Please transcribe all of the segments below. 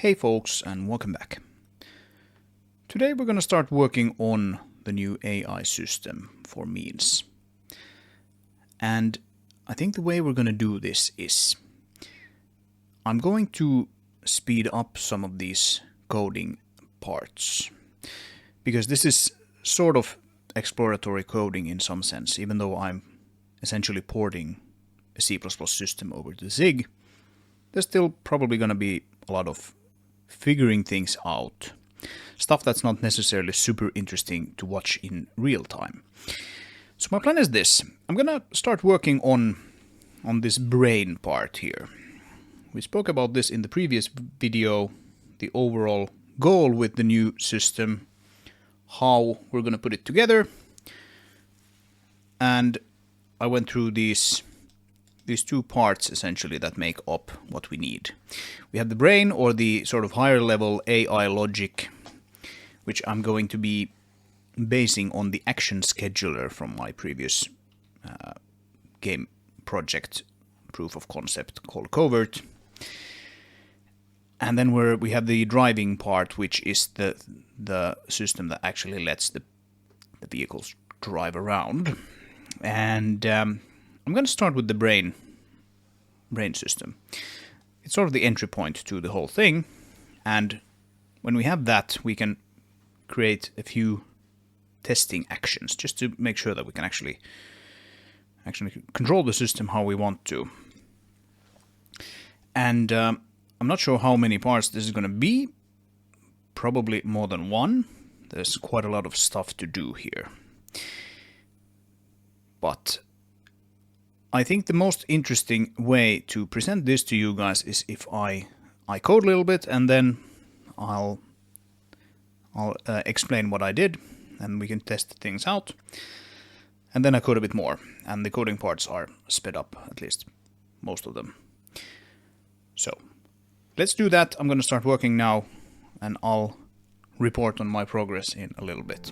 Hey folks, and welcome back. Today we're going to start working on the new AI system for meals. And I think the way we're going to do this is I'm going to speed up some of these coding parts, because this is sort of exploratory coding in some sense. Even though I'm essentially porting a C++ system over to Zig, there's still probably going to be a lot of figuring things out. Stuff that's not necessarily super interesting to watch in real time. So my plan is this. I'm going to start working on this brain part here. We spoke about this in the previous video, the overall goal with the new system, how we're going to put it together. And I went through these two parts essentially that make up what we need. We have the brain, or the sort of higher level AI logic, which I'm going to be basing on the action scheduler from my previous game project proof of concept called Covert. And then we have the driving part, which is the system that actually lets the vehicles drive around. And I'm going to start with the brain system. It's sort of the entry point to the whole thing, and when we have that, we can create a few testing actions just to make sure that we can actually control the system how we want to. And I'm not sure how many parts this is going to be. Probably more than one. There's quite a lot of stuff to do here. But I think the most interesting way to present this to you guys is if I code a little bit, and then I'll explain what I did, and we can test things out. And then I code a bit more, and the coding parts are sped up, at least most of them. So let's do that. I'm going to start working now, and I'll report on my progress in a little bit.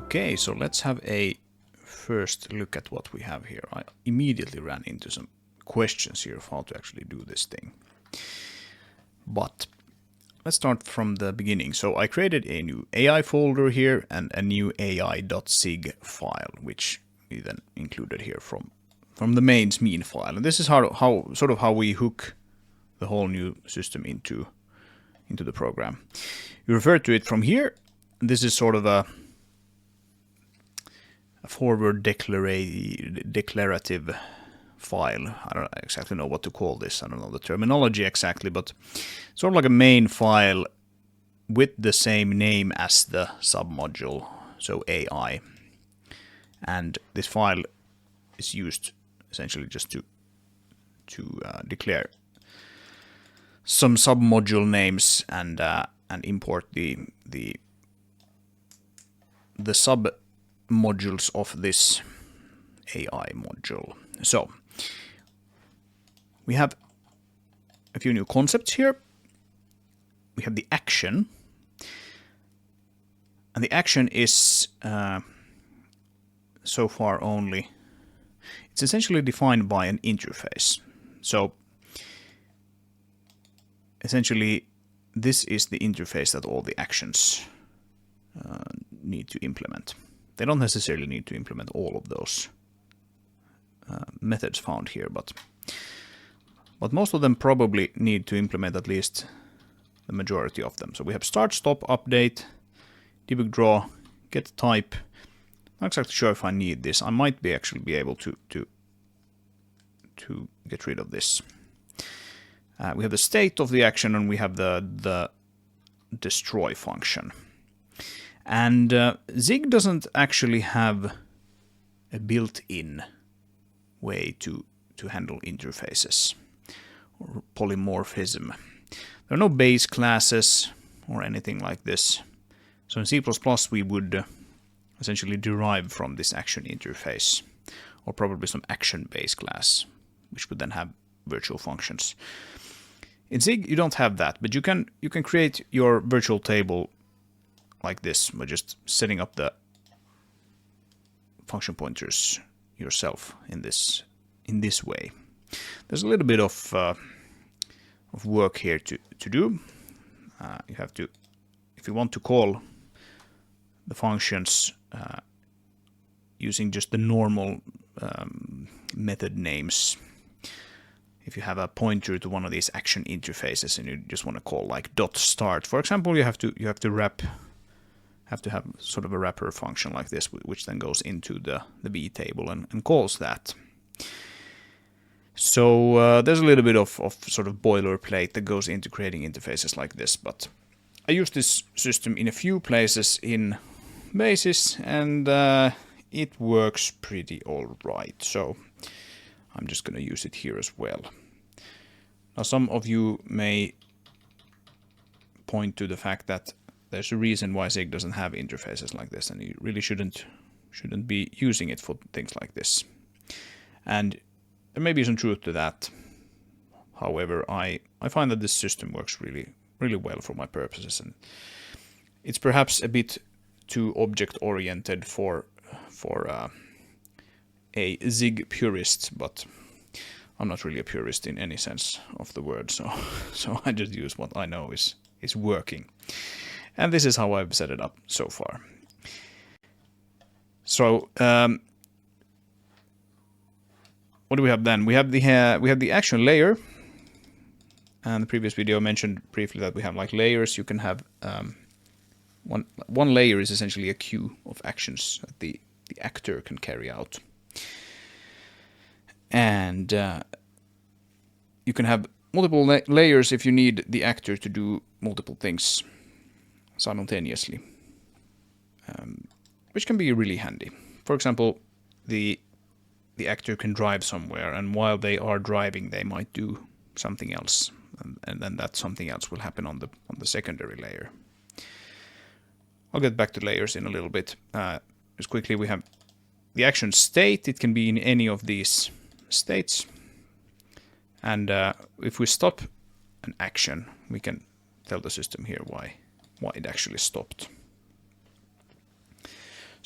Okay, so let's have a first look at what we have here. I immediately ran into some questions here of how to actually do this thing. But let's start from the beginning. So I created a new AI folder here and a new ai.sig file, which we then included here from the mains mean file. And this is how we hook the whole new system into the program. You refer to it from here. This is sort of a forward declarative file. I don't exactly know what to call this. I don't know the terminology exactly, but sort of like a main file with the same name as the submodule, so AI. And this file is used essentially just to declare some submodule names and import the submodules of this AI module. So we have a few new concepts here. We have the action, and the action is so far only, it's essentially defined by an interface. So essentially this is the interface that all the actions need to implement. They don't necessarily need to implement all of those methods found here, but most of them probably need to implement at least the majority of them. So we have start, stop, update, debug, draw, get type. Not exactly sure if I need this. I might actually be able to get rid of this. We have the state of the action, and we have the destroy function. And Zig doesn't actually have a built-in way to handle interfaces or polymorphism. There are no base classes or anything like this. So in C++ we would essentially derive from this action interface, or probably some action base class, which would then have virtual functions. In Zig you don't have that, but you can create your virtual table like this by just setting up the function pointers yourself in this way. There's a little bit of work here to do. You have to, if you want to call the functions using just the normal method names. If you have a pointer to one of these action interfaces and you just want to call like .start, for example, you have to have sort of a wrapper function like this, which then goes into the B table and calls that. So there's a little bit of sort of boilerplate that goes into creating interfaces like this, but I use this system in a few places in Basis, and it works pretty alright, so I'm just going to use it here as well. Now some of you may point to the fact that there's a reason why Zig doesn't have interfaces like this, and you really shouldn't be using it for things like this. And there may be some truth to that. However, I find that this system works really, really well for my purposes, and it's perhaps a bit too object-oriented for a Zig purist, but I'm not really a purist in any sense of the word, so I just use what I know is working. And this is how I've set it up so far. So what do we have then? We have the action layer, and the previous video mentioned briefly that we have like layers. You can have one layer is essentially a queue of actions that the actor can carry out, and you can have multiple layers if you need the actor to do multiple things simultaneously, which can be really handy. For example, the actor can drive somewhere, and while they are driving they might do something else, and then that something else will happen on the secondary layer. I'll get back to layers in a little bit. Just quickly, we have the action state. It can be in any of these states, and if we stop an action, we can tell the system here why it actually stopped.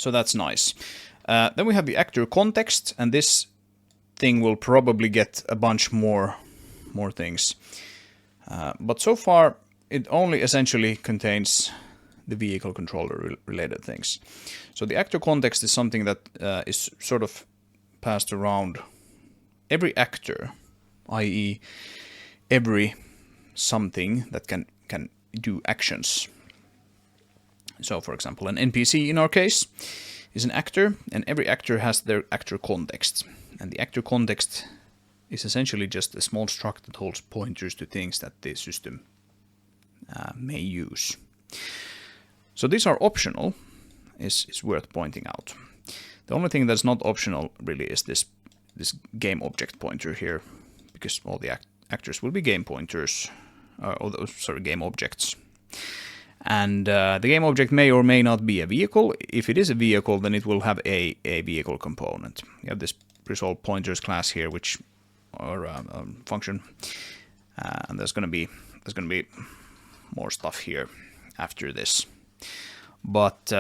So that's nice. Then we have the actor context, and this thing will probably get a bunch more things. But so far, it only essentially contains the vehicle controller related things. So the actor context is something that is sort of passed around every actor, i.e. every something that can do actions. So for example, an NPC in our case is an actor, and every actor has their actor context. And the actor context is essentially just a small struct that holds pointers to things that the system may use. So these are optional, is worth pointing out. The only thing that's not optional really is this game object pointer here, because all the actors will be game pointers, game objects. And the game object may or may not be a vehicle. If it is a vehicle, then it will have a vehicle component. You have this resolve pointers class here, which or function, and there's going to be more stuff here after this. But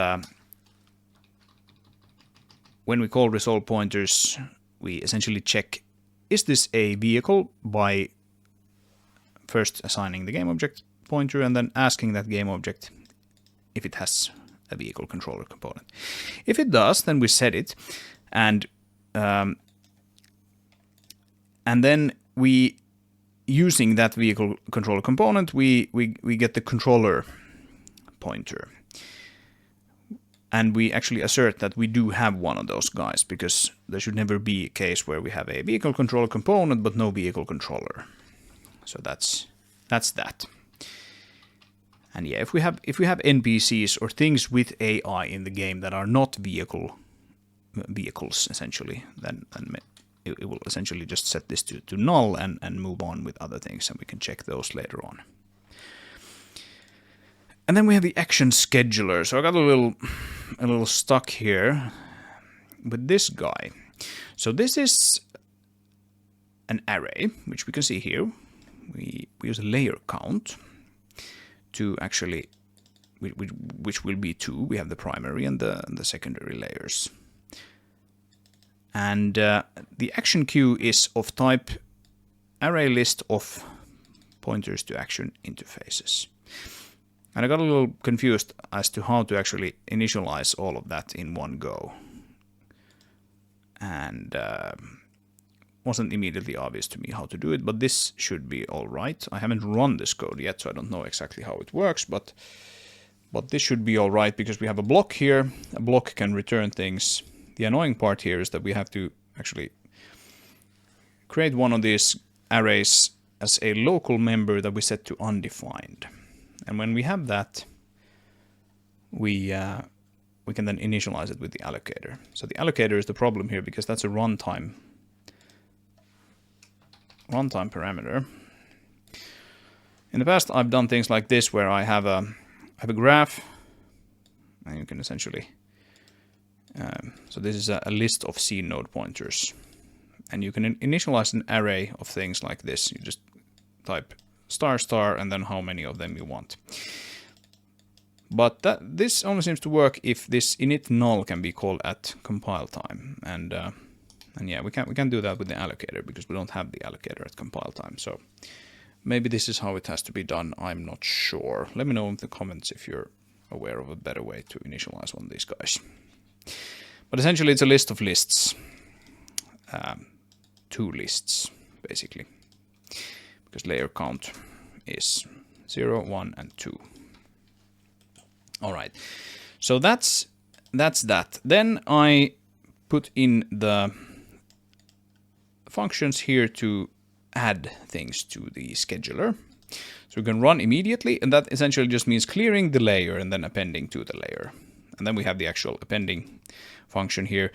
when we call resolve pointers, we essentially check, is this a vehicle, by first assigning the game object pointer and then asking that game object if it has a vehicle controller component. If it does, then we set it, and then we, using that vehicle controller component, we get the controller pointer. And we actually assert that we do have one of those guys, because there should never be a case where we have a vehicle controller component but no vehicle controller. So that's that. And yeah, if we have NPCs or things with AI in the game that are not vehicles essentially, then it will essentially just set this to null and move on with other things, and we can check those later on. And then we have the action scheduler. So I got a little stuck here with this guy. So this is an array, which we can see here. We use a layer count to actually, which will be 2. We have the primary and the secondary layers. And the action queue is of type array list of pointers to action interfaces. And I got a little confused as to how to actually initialize all of that in one go. And wasn't immediately obvious to me how to do it, but this should be all right. I haven't run this code yet, so I don't know exactly how it works, but this should be all right, because we have a block here. A block can return things. The annoying part here is that we have to actually create one of these arrays as a local member that we set to undefined. And when we have that, we can then initialize it with the allocator. So the allocator is the problem here, because that's a runtime parameter. In the past, I've done things like this, where I have a graph, and you can essentially so this is a list of scene node pointers, and you can initialize an array of things like this. You just type ** and then how many of them you want. But this only seems to work if this init null can be called at compile time, and yeah, we can't do that with the allocator, because we don't have the allocator at compile time. So maybe this is how it has to be done. I'm not sure. Let me know in the comments if you're aware of a better way to initialize one of these guys. But essentially, it's a list of lists, 2 lists basically, because layer count is 0, 1, and 2. All right, so that's that. Then I put in the functions here to add things to the scheduler. So we can run immediately, and that essentially just means clearing the layer and then appending to the layer. And then we have the actual appending function here.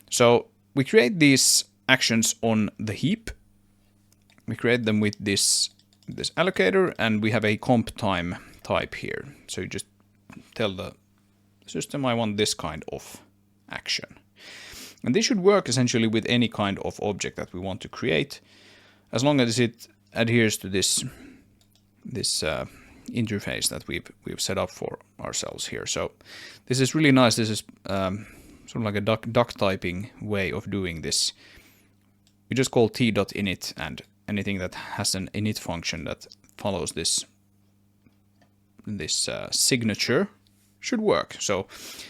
So we create these actions on the heap. We create them with this allocator, and we have a comp time type here. So you just tell the system, I want this kind of action. And this should work essentially with any kind of object that we want to create, as long as it adheres to this interface that we've set up for ourselves here. So this is really nice. This is sort of like a duck typing way of doing this. We just call t.init, and anything that has an init function that follows this signature should work. So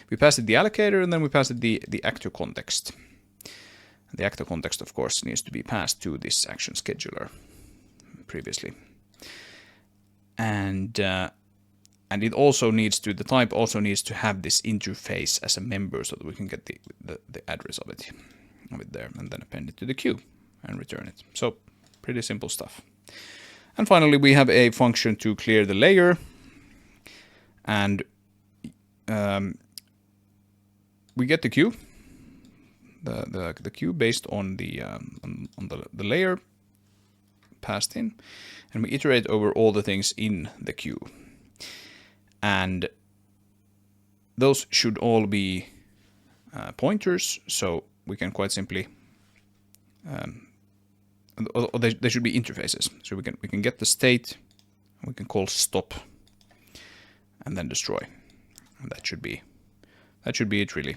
we pass it the allocator, and then we pass it the actor context. The actor context, of course, needs to be passed to this action scheduler previously. And it also needs to, the type also needs to have this interface as a member so that we can get the address of it there, and then append it to the queue and return it. So pretty simple stuff. And finally, we have a function to clear the layer, and we get the queue, the queue based on the layer passed in, and we iterate over all the things in the queue. And those should all be pointers, so we can quite simply, or they should be interfaces. So we can get the state, we can call stop, and then destroy. And that should be it really.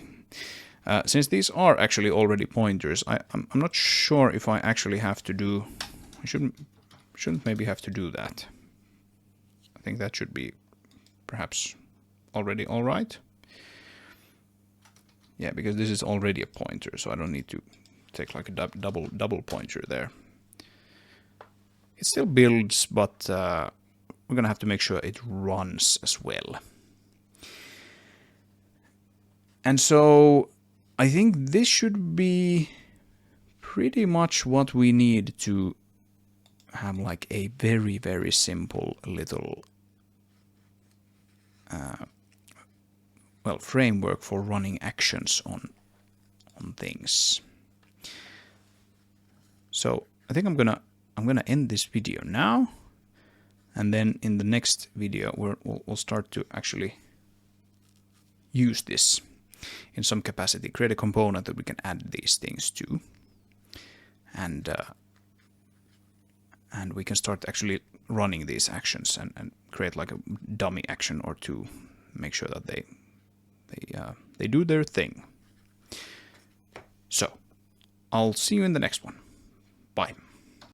Since these are actually already pointers, I'm not sure if I actually have to do. I shouldn't maybe have to do that. I think that should be perhaps already all right. Yeah, because this is already a pointer, so I don't need to take like a double pointer there. It still builds, but we're gonna have to make sure it runs as well. And so I think this should be pretty much what we need to have like a very, very simple little framework for running actions on things. So I think I'm gonna end this video now, and then in the next video we'll start to actually use this in some capacity, create a component that we can add these things to, and we can start actually running these actions and create like a dummy action or two, make sure that they do their thing. So I'll see you in the next one. Bye.